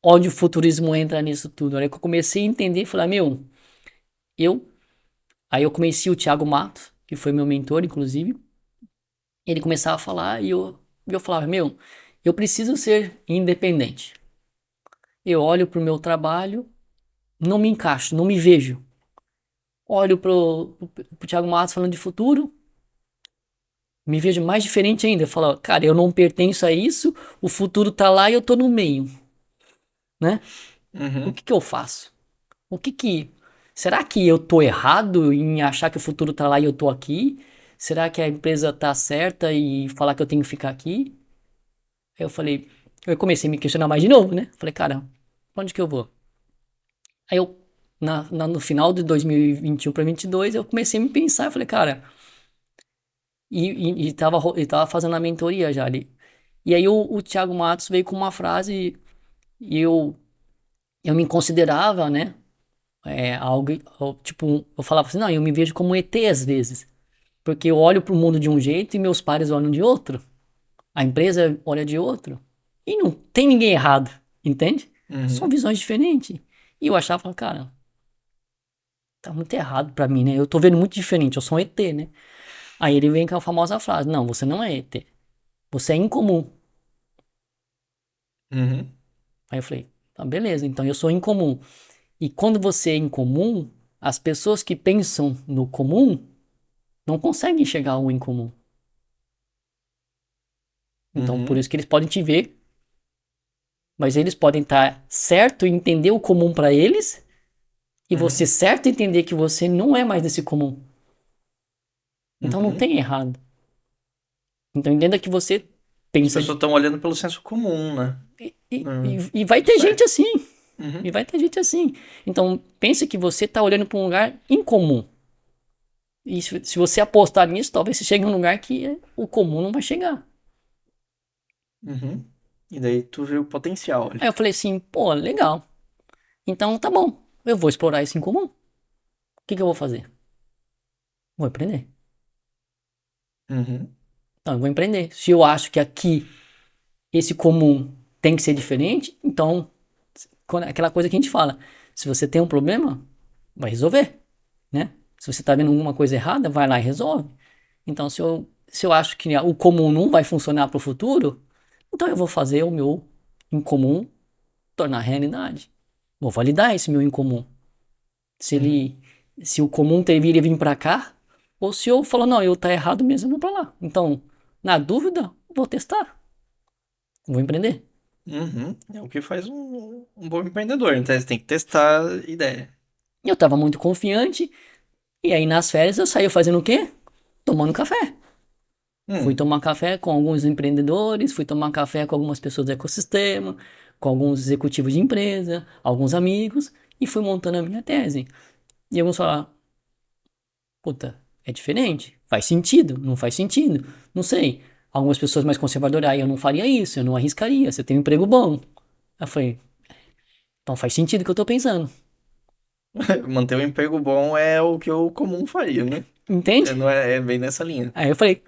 onde o futurismo entra nisso tudo. Aí que eu comecei a entender, falei, eu, aí eu conheci o Thiago Matos, que foi meu mentor, inclusive. Ele começava a falar e eu falava, eu preciso ser independente. Eu olho pro meu trabalho, não me encaixo, não me vejo. Olho pro Thiago Matos falando de futuro, me vejo mais diferente ainda. Eu falo, cara, eu não pertenço a isso, o futuro tá lá e eu tô no meio, né? O Uhum. que que eu faço? O que que... Será que eu tô errado em achar que o futuro tá lá e eu tô aqui? Será que a empresa tá certa e falar que eu tenho que ficar aqui? Aí eu comecei a me questionar mais de novo, né? Falei, cara, pra onde que eu vou? Aí no final de 2021 para 22, eu comecei a me pensar, eu falei, cara, e tava fazendo a mentoria já ali. E aí o Thiago Matos veio com uma frase e eu me considerava, né? Algo, tipo, eu falava assim, não, eu me vejo como um ET às vezes. Porque eu olho pro mundo de um jeito e meus pares olham de outro. A empresa olha de outro. E não tem ninguém errado, entende? São Uhum. visões diferentes. E eu achava, cara, tá muito errado pra mim, né? Eu tô vendo muito diferente, eu sou um ET, né? Aí ele vem com a famosa frase: não, você não é ET, você é incomum. Uhum. Aí eu falei: tá, beleza, então eu sou incomum. E quando você é incomum, as pessoas que pensam no comum não conseguem chegar ao incomum. Então por Uhum. isso que eles podem te ver, mas eles podem estar certo em entender o comum pra eles, e você Uhum. certo em entender que você não é mais desse comum. Então não Uhum. tem errado. Então entenda que você As pensa pessoas estão olhando pelo senso comum, né? e vai ter gente Certo. assim. Uhum. E vai ter gente assim. Então, pense que você está olhando para um lugar incomum. E se você apostar nisso, talvez você chegue num lugar que o comum não vai chegar. Uhum. E daí tu vê o potencial Aí ali. eu falei assim, pô, legal. Então tá bom. Eu vou explorar esse incomum. O que que eu vou fazer? Vou empreender. Uhum. Então eu vou empreender. Se eu acho que aqui esse comum tem que ser diferente, então aquela coisa que a gente fala, se você tem um problema, vai resolver, né? Se você tá vendo alguma coisa errada, vai lá e resolve. Então, se eu acho que o comum não vai funcionar para o futuro, então eu vou fazer o meu incomum tornar realidade. Vou validar esse meu incomum. Se Uhum. ele, se o comum deveria vir para cá, ou se eu falo, não, eu tá errado mesmo, eu vou para lá. Então, na dúvida, vou testar, vou empreender. Uhum. É o que faz um bom empreendedor. Então você tem que testar a ideia. E eu tava muito confiante, e aí nas férias eu saí fazendo o quê? Tomando café. Fui Hum. tomar café com alguns empreendedores, fui tomar café com algumas pessoas do ecossistema, com alguns executivos de empresa, alguns amigos, e fui montando a minha tese. E alguns falaram, puta, é diferente, faz sentido, não faz sentido, não sei. Algumas pessoas mais conservadoras, eu não faria isso, eu não arriscaria, você tem um emprego bom. Aí eu falei, então faz sentido o que eu tô pensando, Manter um emprego bom é o que eu comum faria, né? entende? É, não é, é bem nessa linha. Aí eu falei,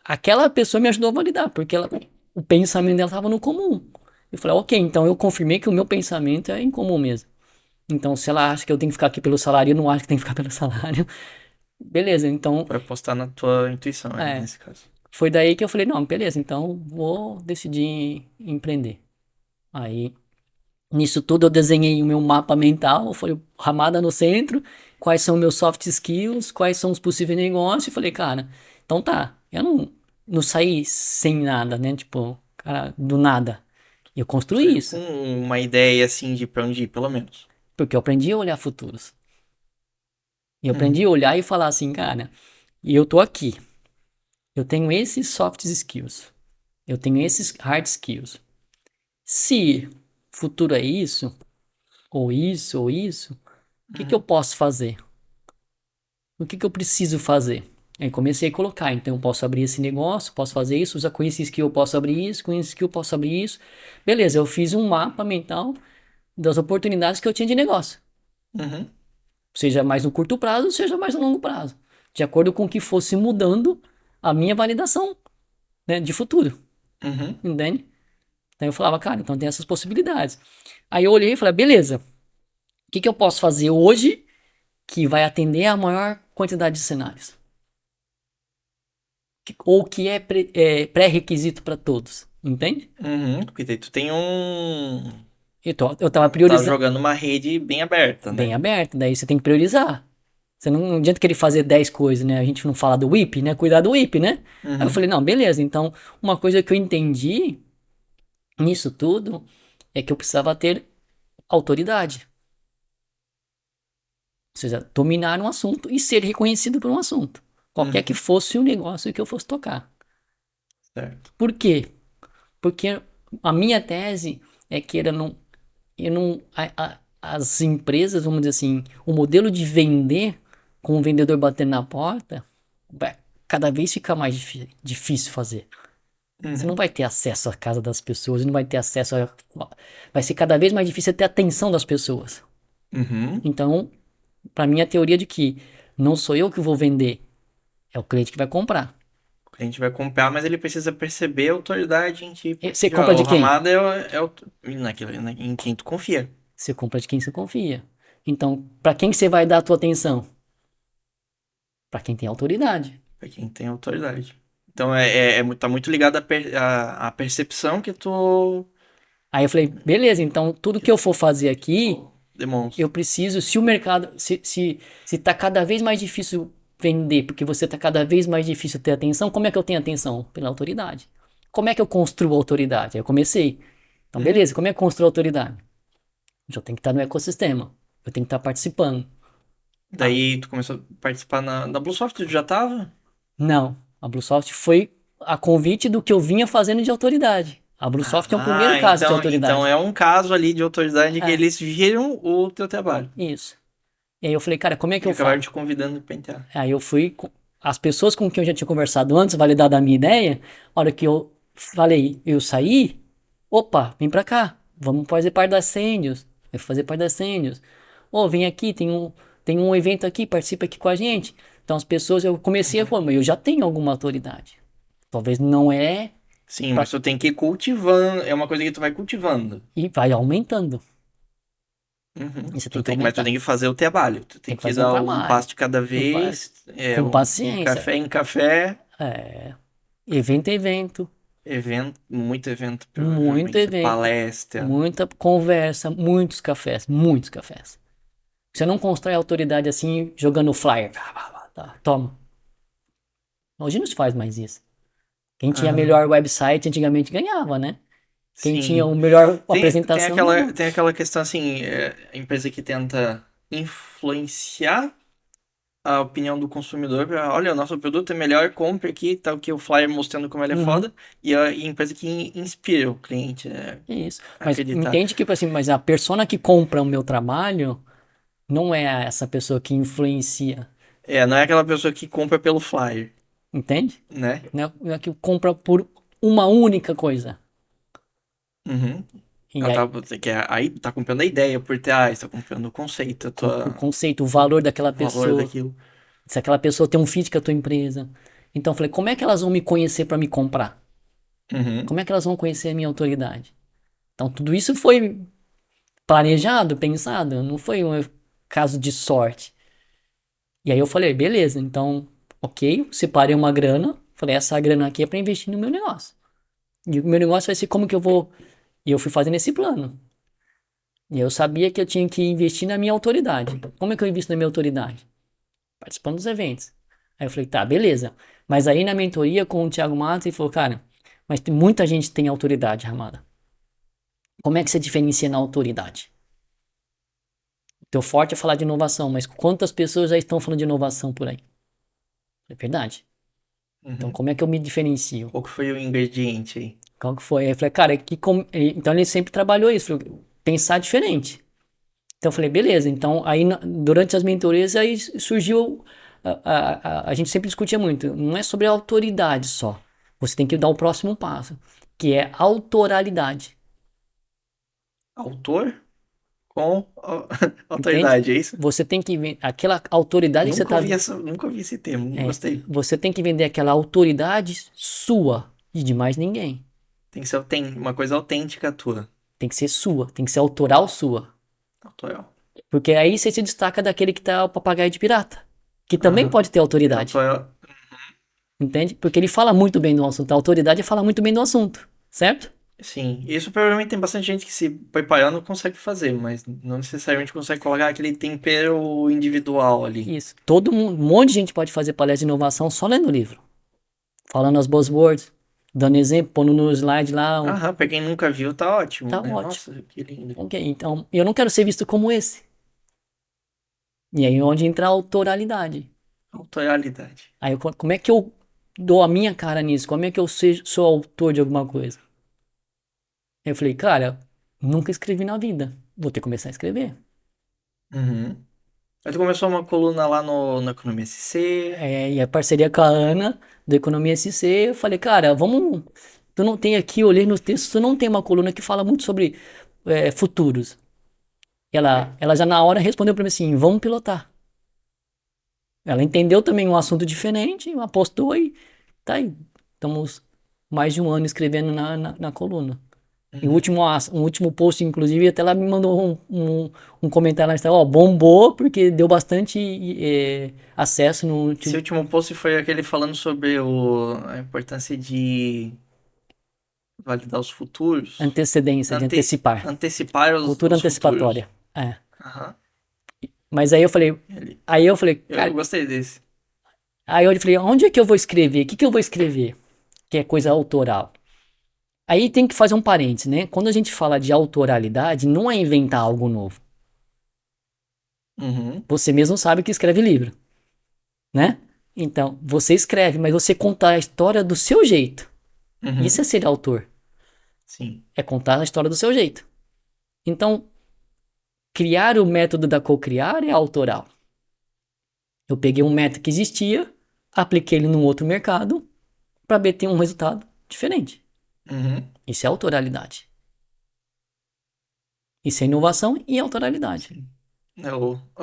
aquela pessoa me ajudou a validar, porque o pensamento dela estava no comum. Eu falei, ok, então eu confirmei que o meu pensamento é incomum mesmo. Então, se ela acha que eu tenho que ficar aqui pelo salário, eu não acho que tem que ficar pelo salário. Beleza, então, Vai apostar na tua intuição aí, é, nesse caso. foi daí que eu falei, não, beleza, então vou decidir empreender. Aí, nisso tudo, eu desenhei o meu mapa mental, foi ramada no centro, quais são meus soft skills, quais são os possíveis negócios, e falei, cara, então tá, eu não saí sem nada, né, tipo, cara, do nada. Eu construí Saiu com isso, uma ideia assim de pra onde ir, pelo menos. porque eu aprendi a olhar futuros. E eu aprendi Uhum. a olhar e falar assim, cara, e eu tô aqui. Eu tenho esses soft skills. Eu tenho esses hard skills. Se futuro é isso, ou isso, o que que eu Uhum. posso fazer? O que que eu preciso fazer? Aí comecei a colocar, então eu posso abrir esse negócio, posso fazer isso, usa com esse skill eu posso abrir isso, com esse skill eu posso abrir isso. Beleza, eu fiz um mapa mental das oportunidades que eu tinha de negócio. Uhum. Seja mais no curto prazo, seja mais no longo prazo. De acordo com o que fosse mudando a minha validação, né, de futuro. Uhum. Entende? Então eu falava, cara, então tem essas possibilidades. Aí eu olhei e falei, beleza, o que que eu posso fazer hoje que vai atender a maior quantidade de cenários? Ou que é pré-requisito para todos, entende? Uhum, porque daí tu tem um. Então, eu tava Tá priorizando jogando uma rede bem aberta, bem né? aberto, daí você tem que priorizar. Você não adianta querer fazer 10 coisas, né? A gente não fala do WIP, né? Cuidar do WIP, né? Aí eu Uhum, falei, não, beleza, então uma coisa que eu entendi nisso tudo é que eu precisava ter autoridade. Ou seja, dominar um assunto e ser reconhecido por um assunto. Qualquer que uhum, fosse o negócio que eu fosse tocar. certo. Por quê? Porque a minha tese é que as empresas, vamos dizer assim, o modelo de vender com o vendedor batendo na porta vai cada vez ficar mais difícil fazer. Você não Uhum, vai ter acesso à casa das pessoas, não vai ter acesso a. Vai ser cada vez mais difícil ter atenção das pessoas. uhum. Então, para mim, a teoria de que não sou eu que vou vender, é o cliente que vai comprar. A gente vai comprar, mas ele precisa perceber a autoridade em ti, E você porque compra ó, de o quem? Ramada é o, em quem tu confia, Você compra de quem você confia. Então, para quem que você vai dar a tua atenção? Para quem tem autoridade. pra quem tem autoridade. Então tá muito ligado à percepção Aí eu falei, beleza, então tudo que eu for fazer aqui, tu eu demonstra. preciso, se o mercado, se tá cada vez mais difícil vender, porque você tá cada vez mais difícil ter atenção, como é que eu tenho atenção? Pela autoridade. Como é que eu construo a autoridade? Aí eu comecei. Então, Uhum. beleza, como é que eu construo a autoridade? Eu tenho que estar no ecossistema. Eu tenho que estar participando. Tá. Daí tu começou a participar na Bluesoft, tu já tava? Não. A Bluesoft foi a convite do que eu vinha fazendo de autoridade. A Bluesoft é um primeiro Ah, caso de então autoridade. é um caso ali de autoridade que É, eles viram o teu trabalho isso. E aí eu falei, cara, como é que e eu acabaram faço? te convidando pra entrar. Aí eu fui. As pessoas com quem eu já tinha conversado antes, validado a minha ideia, a hora que eu falei, eu saí, opa, vem pra cá, vamos fazer parte das Sênios. Vai fazer parte das Sênios. Ô, vem aqui, tem um evento aqui, participa aqui com a gente. Então as pessoas, eu comecei a Uhum. falar, mas eu já tenho alguma autoridade. Talvez não é, Sim, pra, mas tu tem que ir cultivando, é uma coisa que tu vai cultivando. e vai aumentando. Uhum. E você tem que Mas tu aumentar. tem que fazer o trabalho. Tu Tem tem que que fazer um dar um trabalho. passo de cada Um passo, vez, com de paciência. café em café, É, evento a evento. muito evento, Muito provavelmente evento, palestra. muita conversa, muitos cafés, muitos cafés. Você não constrói autoridade assim jogando flyer. Tá, toma. Hoje não se faz mais isso. Quem tinha Aham. melhor website antigamente ganhava, né? Quem tinha Sim. o melhor Tem apresentação ganhava. tem aquela questão assim, a empresa que tenta influenciar a opinião do consumidor para, olha, o nosso produto é melhor, compre aqui, tá aqui o flyer mostrando como ele é Uhum, foda, e a empresa que inspira o cliente é isso. a Mas acreditar. entende que, tipo assim, mas a persona que compra o meu trabalho não é essa pessoa que influencia. Não é aquela pessoa que compra pelo flyer, Entende? né? Não é que compra por uma única coisa. Uhum. E Ela aí, aí tá comprando a ideia por trás, tá comprando o conceito, o conceito, o valor daquela o valor pessoa. daquilo. Se aquela pessoa tem um fit com a tua empresa. Então eu falei, como é que elas vão me conhecer para me comprar? Uhum. Como é que elas vão conhecer a minha autoridade? Então tudo isso foi planejado, pensado, não foi um caso de sorte. E aí eu falei, beleza, então, ok, separei uma grana, falei, essa grana aqui é para investir no meu negócio. E o meu negócio vai ser como que eu vou. E eu fui fazendo esse plano. E eu sabia que eu tinha que investir na minha autoridade. Como é que eu invisto na minha autoridade? Participando dos eventos. Aí eu falei, tá, beleza. Mas aí na mentoria com o Thiago Matos, ele falou, cara, mas muita gente tem autoridade, Ramada. Como é que você diferencia na autoridade? O teu forte é falar de inovação, mas quantas pessoas já estão falando de inovação por aí? É verdade. Então Uhum. como é que eu me diferencio? Qual que foi o ingrediente aí? Qual que foi? Aí eu falei, cara, então ele sempre trabalhou isso, falou, pensar diferente. Então eu falei, beleza. Então aí durante as mentorias aí surgiu a gente sempre discutia muito. Não é sobre a autoridade só. Você tem que dar o próximo passo, que é autoralidade. Autor com Entende? autoridade, é isso? Você tem que aquela autoridade que você tá, Nunca ouvi esse termo, é, gostei. você tem que vender aquela autoridade sua e de mais ninguém. Tem que ser uma coisa autêntica tua. Tem que ser sua, tem que ser autoral sua. Autoral. Porque aí você se destaca daquele que tá o papagaio de pirata, que também Aham. pode ter autoridade, Autoral. entende? Porque ele fala muito bem do assunto, a autoridade é falar muito bem do assunto, certo? Sim, isso provavelmente tem bastante gente que se preparando consegue fazer, mas não necessariamente consegue colocar aquele tempero individual ali. Isso. Todo mundo, um monte de gente pode fazer palestra de inovação só lendo o livro, falando as buzzwords, dando exemplo, pondo no slide lá, Aham, pra quem nunca viu, tá ótimo, tá né? ótimo. Nossa, que lindo. Ok, então eu não quero ser visto como esse. E aí onde entra a autoralidade. Autoralidade. Aí como é que eu dou a minha cara nisso? Como é que eu sou autor de alguma coisa? Aí eu falei, cara, nunca escrevi na vida. Vou ter que começar a escrever. Uhum. Aí tu começou uma coluna lá no Economia SC. E a parceria com a Ana, do Economia SC, eu falei, cara, vamos. Tu não tem aqui, eu olhei nos textos, tu não tem uma coluna que fala muito sobre futuros. Ela já na hora respondeu pra mim assim, vamos pilotar. Ela entendeu também um assunto diferente, apostou e tá aí. Estamos mais de um ano escrevendo na coluna. E Uhum. um último post, inclusive, até ela me mandou um comentário lá, ó, bombou porque deu bastante acesso no Esse último. último post foi aquele falando sobre a importância de validar os futuros. Antecedência, de antecipar. Antecipar Cultura os futuros. antecipatória. É. Aham. Mas Ele- aí eu falei, Eu cara, gostei desse. aí eu falei, onde é que eu vou escrever? O que que eu vou escrever? Que é coisa autoral. Aí tem que fazer um parênteses, né? Quando a gente fala de autoralidade, não é inventar algo novo. Uhum. Você mesmo sabe que escreve livro, né? Então, você escreve, mas você conta a história do seu jeito. Isso é Uhum. ser autor. Sim. É contar a história do seu jeito. Então, criar o método da co-criar é autoral. Eu peguei um método que existia, apliquei ele num outro mercado para ter um resultado diferente. Uhum. Isso é autoralidade. Isso é inovação e autoralidade. Sim. É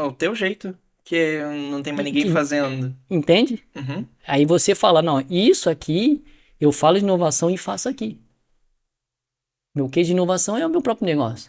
o teu jeito, que não tem mais ninguém Que, fazendo. entende? Uhum. Aí você fala, não, isso aqui eu falo de inovação e faço aqui. Meu case de inovação é o meu próprio negócio.